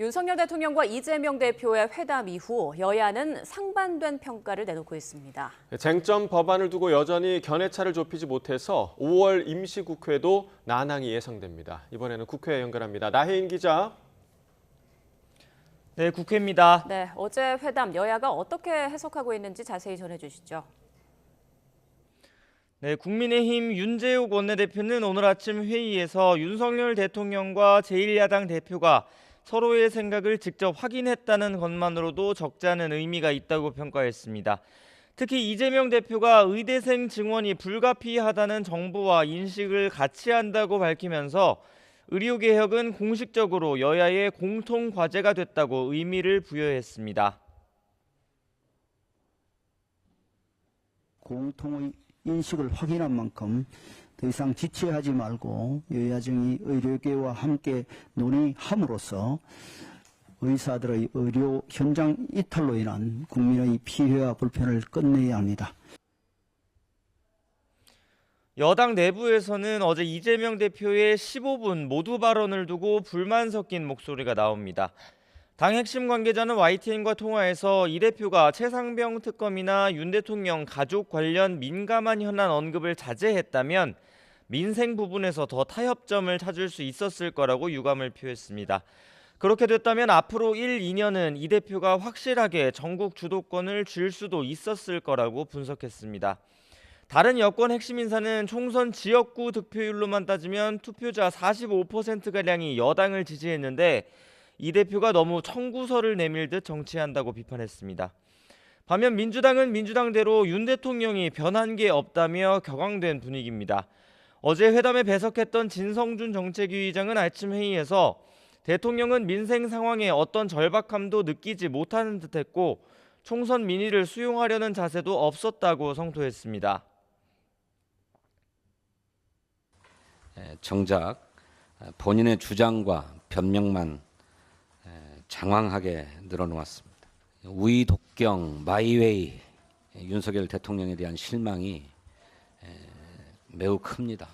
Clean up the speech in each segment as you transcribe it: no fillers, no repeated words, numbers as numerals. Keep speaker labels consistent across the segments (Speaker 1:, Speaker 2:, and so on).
Speaker 1: 윤석열 대통령과 이재명 대표의 회담 이후 여야는 상반된 평가를 내놓고 있습니다.
Speaker 2: 쟁점 법안을 두고 여전히 견해차를 좁히지 못해서 5월 임시국회도 난항이 예상됩니다. 이번에는 국회에 연결합니다. 나혜인 기자.
Speaker 3: 네, 국회입니다.
Speaker 1: 네, 어제 회담 여야가 어떻게 해석하고 있는지 자세히 전해주시죠.
Speaker 3: 네, 국민의힘 윤재욱 원내대표는 오늘 아침 회의에서 윤석열 대통령과 제1야당 대표가 서로의 생각을 직접 확인했다는 것만으로도 적지 않은 의미가 있다고 평가했습니다. 특히 이재명 대표가 의대생 증원이 불가피하다는 정부와 인식을 같이 한다고 밝히면서 의료개혁은 공식적으로 여야의 공통 과제가 됐다고 의미를 부여했습니다.
Speaker 4: 공통의 인식을 확인한 만큼 더 이상 지체하지 말고 여야정이 의료계와 함께 논의함으로써 의사들의 의료 현장 이탈로 인한 국민의 피해와 불편을 끝내야 합니다.
Speaker 3: 여당 내부에서는 어제 이재명 대표의 15분 모두 발언을 두고 불만 섞인 목소리가 나옵니다. 당 핵심 관계자는 YTN과 통화에서 이 대표가 최상병 특검이나 윤 대통령 가족 관련 민감한 현안 언급을 자제했다면 민생 부분에서 더 타협점을 찾을 수 있었을 거라고 유감을 표했습니다. 그렇게 됐다면 앞으로 1, 2년은 이 대표가 확실하게 전국 주도권을 쥘 수도 있었을 거라고 분석했습니다. 다른 여권 핵심 인사는 총선 지역구 득표율로만 따지면 투표자 45%가량이 여당을 지지했는데 이 대표가 너무 청구서를 내밀듯 정치한다고 비판했습니다. 반면 민주당은 민주당대로 윤 대통령이 변한 게 없다며 격앙된 분위기입니다. 어제 회담에 배석했던 진성준 정책위의장은 아침 회의에서 대통령은 민생 상황에 어떤 절박함도 느끼지 못하는 듯했고 총선 민의를 수용하려는 자세도 없었다고 성토했습니다.
Speaker 5: 정작 본인의 주장과 변명만 장황하게 늘어놓았습니다. 우이 독경, 마이웨이 윤석열 대통령에 대한 실망이 매우 큽니다.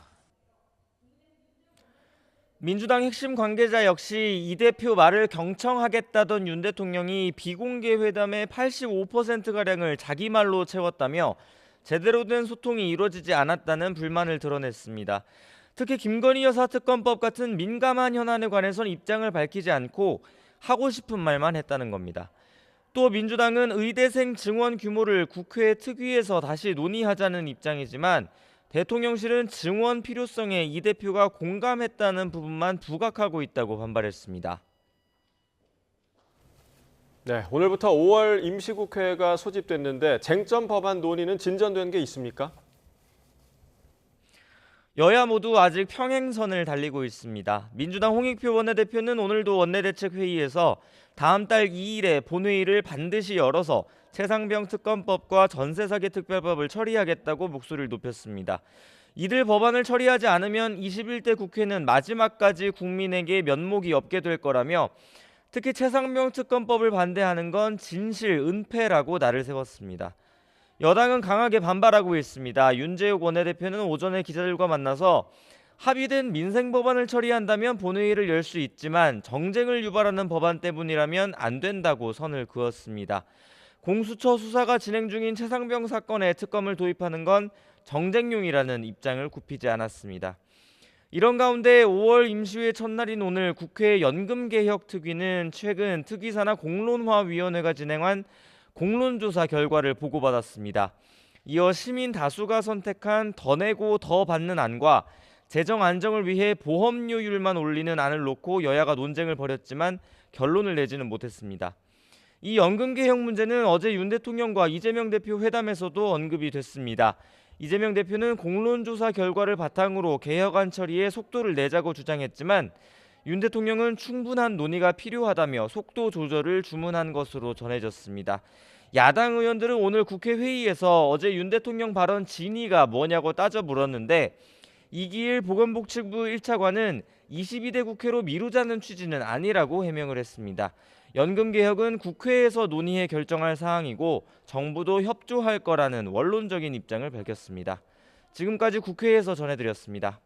Speaker 3: 민주당 핵심 관계자 역시 이 대표 말을 경청하겠다던 윤 대통령이 비공개 회담의 85%가량을 자기 말로 채웠다며 제대로 된 소통이 이루어지지 않았다는 불만을 드러냈습니다. 특히 김건희 여사 특검법 같은 민감한 현안에 관해서는 입장을 밝히지 않고 하고 싶은 말만 했다는 겁니다. 또 민주당은 의대생 증원 규모를 국회 특위에서 다시 논의하자는 입장이지만 대통령실은 증원 필요성에 이 대표가 공감했다는 부분만 부각하고 있다고 반발했습니다.
Speaker 2: 네, 오늘부터 5월 임시국회가 소집됐는데 쟁점 법안 논의는 진전된 게 있습니까?
Speaker 3: 여야 모두 아직 평행선을 달리고 있습니다. 민주당 홍익표 원내대표는 오늘도 원내대책회의에서 다음 달 2일에 본회의를 반드시 열어서 최상병 특검법과 전세사기 특별법을 처리하겠다고 목소리를 높였습니다. 이들 법안을 처리하지 않으면 21대 국회는 마지막까지 국민에게 면목이 없게 될 거라며 특히 최상병 특검법을 반대하는 건 진실 은폐라고 날을 세웠습니다. 여당은 강하게 반발하고 있습니다. 윤재욱 원내대표는 오전에 기자들과 만나서 합의된 민생 법안을 처리한다면 본회의를 열 수 있지만 정쟁을 유발하는 법안 때문이라면 안 된다고 선을 그었습니다. 공수처 수사가 진행 중인 최상병 사건에 특검을 도입하는 건 정쟁용이라는 입장을 굽히지 않았습니다. 이런 가운데 5월 임시회 첫날인 오늘 국회 연금개혁특위는 최근 특위사나 공론화위원회가 진행한 공론조사 결과를 보고받았습니다. 이어 시민 다수가 선택한 더 내고 더 받는 안과 재정 안정을 위해 보험료율만 올리는 안을 놓고 여야가 논쟁을 벌였지만 결론을 내지는 못했습니다. 이 연금개혁 문제는 어제 윤 대통령과 이재명 대표 회담에서도 언급이 됐습니다. 이재명 대표는 공론조사 결과를 바탕으로 개혁안 처리에 속도를 내자고 주장했지만 윤 대통령은 충분한 논의가 필요하다며 속도 조절을 주문한 것으로 전해졌습니다. 야당 의원들은 오늘 국회 회의에서 어제 윤 대통령 발언 진위가 뭐냐고 따져 물었는데 이기일 보건복지부 1차관은 22대 국회로 미루자는 취지는 아니라고 해명을 했습니다. 연금개혁은 국회에서 논의해 결정할 사항이고 정부도 협조할 거라는 원론적인 입장을 밝혔습니다. 지금까지 국회에서 전해드렸습니다.